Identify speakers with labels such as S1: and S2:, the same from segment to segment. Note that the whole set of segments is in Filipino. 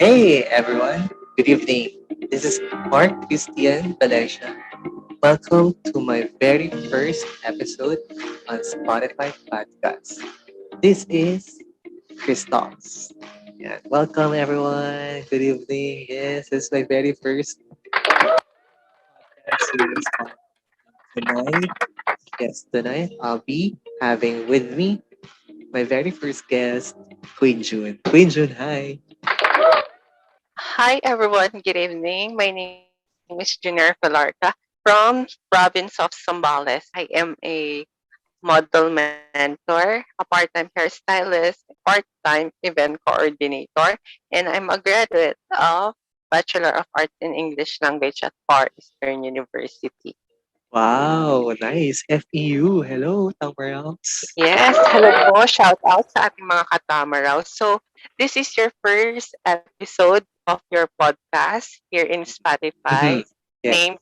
S1: Hey everyone, good evening. This is Mark Christian Valencia. Welcome to my very first episode on Spotify podcast. This is Chris Talks. Yeah, welcome everyone. Good evening. Yes, this is my very first podcast here on Spotify. Tonight, yes, tonight I'll be having with me my very first guest, Queen June. Queen June, hi.
S2: Hi everyone, good evening. My name is Junior Falarca from province of Zambales. I am a model mentor, a part-time hairstylist, a part-time event coordinator, and I'm a graduate of Bachelor of Arts in English Language at Far Eastern University.
S1: Wow, nice. FEU. Hello, Tamaraws.
S2: Yes, hello po. Shout out sa ating mga katamaraw. So, this is your first episode of your podcast here in
S1: Mhm.
S2: Spotify
S1: Yes.
S2: named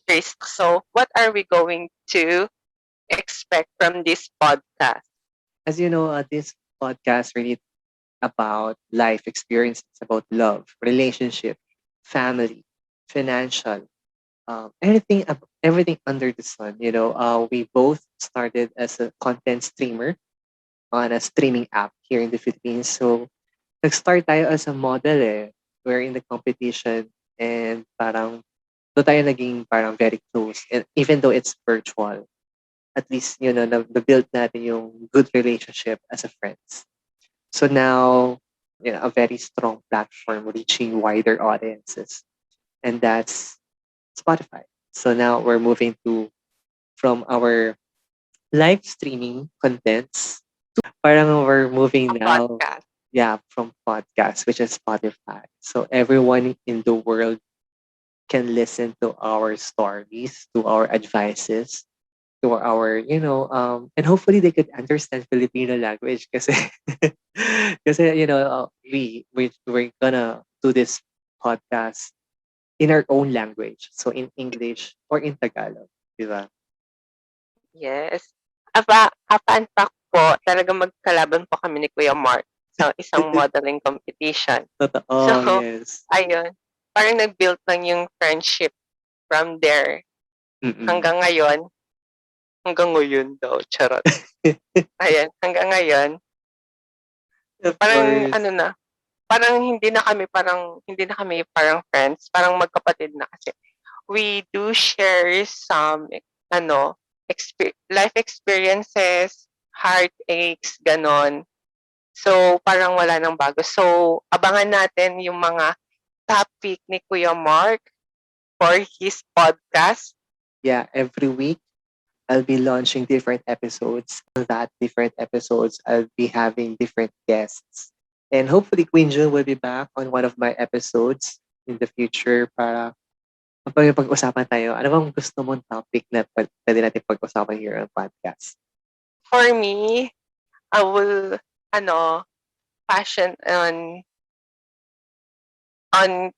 S2: Chris. So, what are we going to expect from this podcast?
S1: As you know, this podcast really about life experiences, about love, relationship, family, financial, everything under the sun. We both started as a content streamer on a streaming app here in the Philippines. So, nag-start tayo as a model eh. We're in the competition and parang doon tayo naging parang very close. And even though it's virtual, at least, na-build natin yung good relationship as a friends. So now, a very strong platform reaching wider audiences. And that's Spotify. So now we're moving to from our live streaming contents to parang we're moving
S2: A
S1: now,
S2: podcast.
S1: yeah, from podcast, which is Spotify. So everyone in the world can listen to our stories, to our advices, to our, and hopefully they could understand Filipino language kasi, kasi, we're gonna do this podcast in our own language. So in English or in Tagalog, di ba?
S2: Yes. A fun fact po, talagang magkalaban po kami ni Kuya Mark sa isang modeling competition. So,
S1: Totoo, yes.
S2: ayun. Parang nag-build lang yung friendship from there
S1: Mm-mm.
S2: hanggang ngayon. Hanggang ngayon daw, charot. Ayan, hanggang ngayon,
S1: Of
S2: parang
S1: course.
S2: ano na, parang hindi na kami parang friends, parang magkapatid na kasi. We do share some ano, life experiences, heartaches, ganon. So, parang wala nang bago. So, abangan natin yung mga topic ni Kuya Mark for his podcast.
S1: Yeah, every week I'll be launching different episodes. That different episodes, I'll be having different guests. And hopefully Queen June will be back on one of my episodes in the future para mapag-usapan tayo. Ano bang gusto mong topic na pwede natin pag-usapan here on podcast?
S2: For me, I will, ano, passion on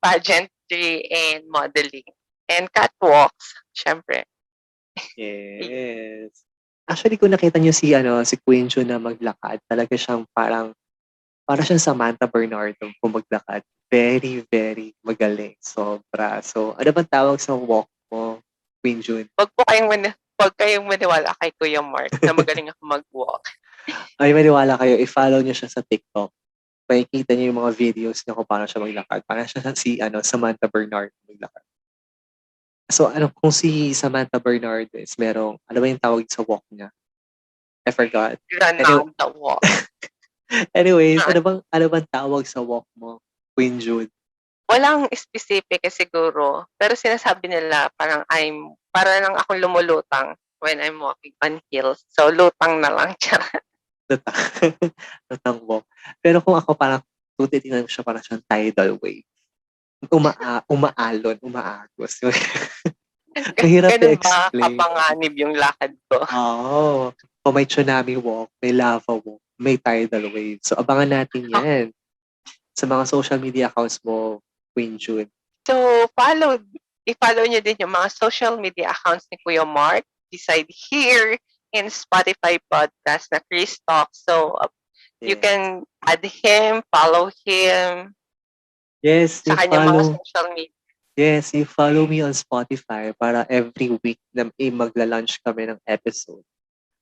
S2: pageantry and modeling. And catwalks, syempre.
S1: Yes. Actually, kung nakita niyo si Queen June na maglakad, talaga siyang para siyang Samantha Bernardo kung maglakad. Very, very magaling. Sobra. So, ano bang tawag sa walk mo, Queen June?
S2: Wag kayong maniwala kay Kuya Mark na magaling ako mag-walk.
S1: Ay, maniwala kayo, i-follow niyo siya sa TikTok. Makikita niyo yung mga videos niya kung paano siya maglakad. Parang siya Samantha Bernardo maglakad. So, kung si Samantha Bernardo is ano ba yung tawag sa walk niya? I forgot. Anyway,
S2: Granada walk.
S1: anyways, ano bang tawag sa walk mo, Queen June?
S2: Walang specific siguro, pero sinasabi nila para lang akong lumulutang when I'm walking on hills. So, lutang na lang. Charot.
S1: Lutang, lutang walk. Pero kung ako parang kung titingnan ko siya parang siyang tidal wave. Umaalon, umaagos. Mahirap
S2: Ganun ba
S1: i-explain.
S2: kapanganib yung lakad ko?
S1: Oo. Kung may tsunami walk, may lava walk, may tidal wave. So, abangan natin yan sa mga social media accounts mo, Queen June.
S2: So, i-follow nyo din yung mga social media accounts ni Kuya Mark beside here in Spotify podcast na Chris Talk. So, you
S1: Yes.
S2: can add him, follow him,
S1: Yes,
S2: sa kanyang mga social media.
S1: you follow me on Spotify para every week na magla-launch kami ng episode.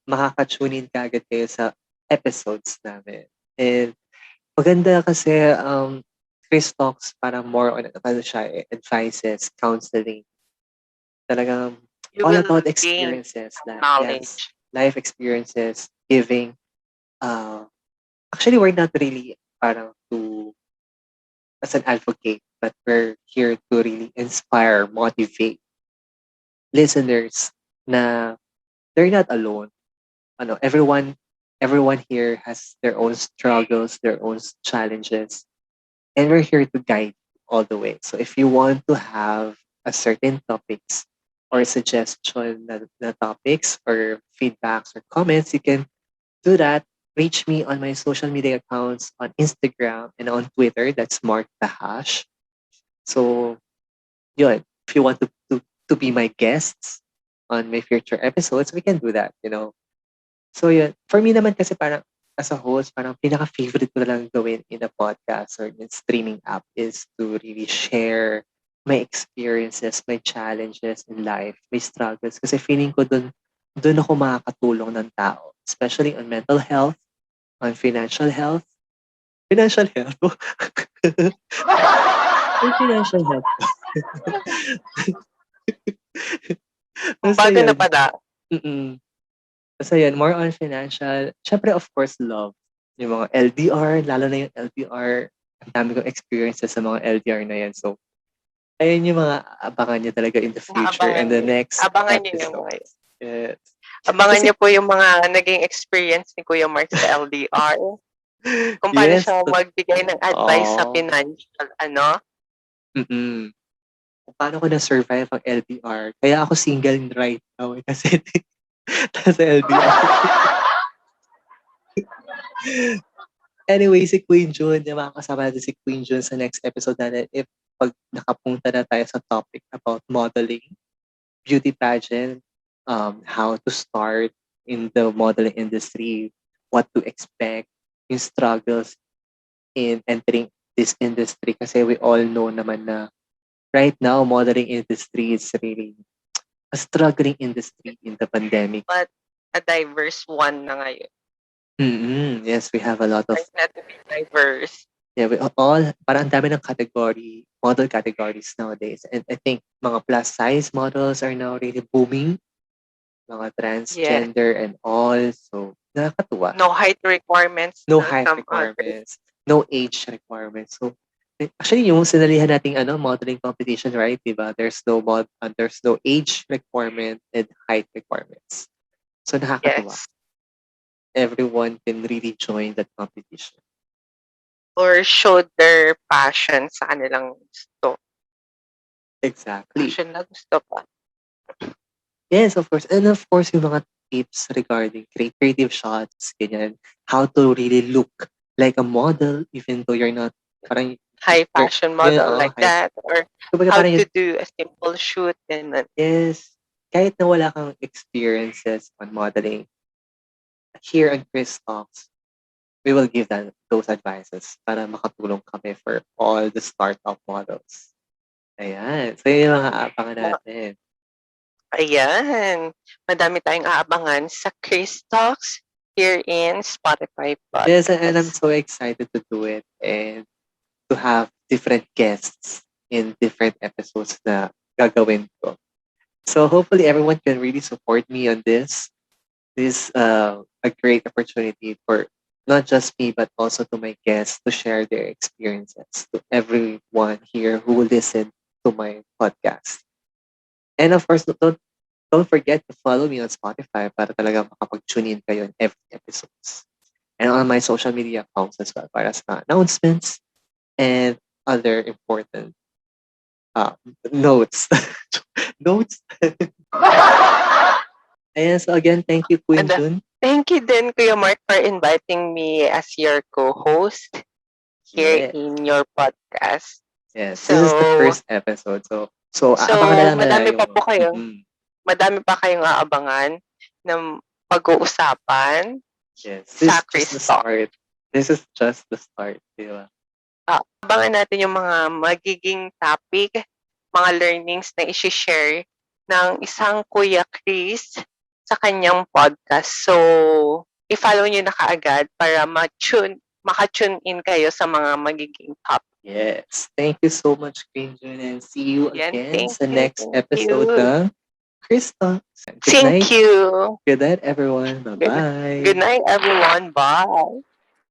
S1: Makaka-tune in kaagad kayo sa episodes namin. And maganda kasi Chris Talks parang more on ano siya, advices, counseling. Talagang
S2: You
S1: all
S2: will
S1: about
S2: gain
S1: experiences
S2: some
S1: yes,
S2: knowledge.
S1: life experiences, giving. Uh, actually, we're not really parang to as an advocate, but we're here to really inspire, motivate listeners na they're not alone. Ano, everyone here has their own struggles, their own challenges, and we're here to guide you all the way. So if you want to have a certain topics or suggestion na topics or feedbacks or comments, you can do that. Reach me on my social media accounts on Instagram and on Twitter. That's Mark the Hash. So yun, if you want to be my guests on my future episodes, we can do that, you know. So yun, for me naman kasi parang as a host, parang pinaka-favorite ko na lang gawin in a podcast or in streaming app is to really share my experiences, my challenges in life, my struggles. Kasi feeling ko dun ako makakatulong ng tao. Especially on mental health, on financial health. Financial health? Yung financial health. Basta
S2: Bago na
S1: yun.
S2: pala.
S1: Mm. Basta yun, more on financial. Syempre, of course, love. Yung mga LDR, lalo na yung LDR. Ang dami kong experiences sa mga LDR na yan. So, ayun yung mga abangan niyo talaga in the future and the next
S2: Abangan niyo yung mga
S1: episodes. Yes.
S2: Abangan
S1: Kasi,
S2: niyo po yung mga naging experience ni Kuya Mark sa LDR. Kung paano
S1: yes.
S2: siya magbigay ng advice sa
S1: Oh.
S2: financial, ano?
S1: Mm-mm. Kung paano ko na-survive ang LDR. Kaya ako single right now. Kasi nasa LDR. Anyway, si Queen June, yung makakasama natin si Queen June sa next episode natin if pag nakapunta na tayo sa topic about modeling, beauty pageant, how to start in the modeling industry, what to expect, yung struggles in entering this industry. Kasi we all know naman na right now, modeling industry is really a struggling industry in the pandemic.
S2: But a diverse one na ngayon.
S1: Yes, we have a lot of
S2: Try na to be diverse.
S1: yeah, we all, parang ang dami ng model categories nowadays. And I think mga plus size models are now really booming. Mga
S2: Yes.
S1: transgender and all. So, nakakatuwa.
S2: No height requirements.
S1: No
S2: na
S1: height
S2: some others.
S1: requirements. No age requirements. So, actually, yung sinalihan nating modeling competition, right? Diba? There's no age requirement and height requirements. So, nakakatuwa.
S2: Yes.
S1: Everyone can really join that competition.
S2: Or showed their passion sa kanilang gusto.
S1: Exactly.
S2: Passion na gusto pa.
S1: Yes, of course. And of course, yung mga tips regarding creative shots, ganyan, how to really look like a model even though you're not parang
S2: High fashion model like
S1: high.
S2: that. Or
S1: Kumbaga
S2: how
S1: parang
S2: to do a simple shoot. And
S1: yes, kahit na wala kang experiences on modeling, here on Chris Talks, we will give those advices para makatulong kami for all the startup models. Ayan. So, yun yung mga aapangan natin.
S2: Ayan. Madami tayong aabangan sa Chris Talks here in Spotify Podcast.
S1: Yes, and I'm so excited to do it and to have different guests in different episodes na gagawin ko. So hopefully everyone can really support me on this. This is a great opportunity for not just me but also to my guests to share their experiences to everyone here who will listen to my podcast. And of course, don't forget to follow me on Spotify para talaga makapag-tune in kayo in every episodes. And on my social media accounts as well para sa announcements and other important notes. Notes? Ayan, so again, thank you, Queen June.
S2: Thank you din, Kuya Mark, for inviting me as your co-host here in your podcast.
S1: Yes, this is the first episode. So abangan na lang
S2: madami
S1: yung,
S2: pa po kayo. Madami pa kayong aabangan ng pag-uusapan
S1: yes,
S2: sa Chris Talk.
S1: This is just the start. Diba?
S2: abangan natin yung mga magiging topic, mga learnings na i-share ng isang Kuya Chris sa kanyang podcast. So, i-follow nyo na kaagad para maka-tune in kayo sa mga magiging topic.
S1: Yes. Thank you so much, Queen June, and see you
S2: Yan,
S1: again
S2: thank
S1: sa
S2: you,
S1: next
S2: thank
S1: episode
S2: you.
S1: ng Chris Talks. Good
S2: Thank
S1: night.
S2: you.
S1: Good night, everyone. Bye-bye.
S2: Good night, everyone. Bye.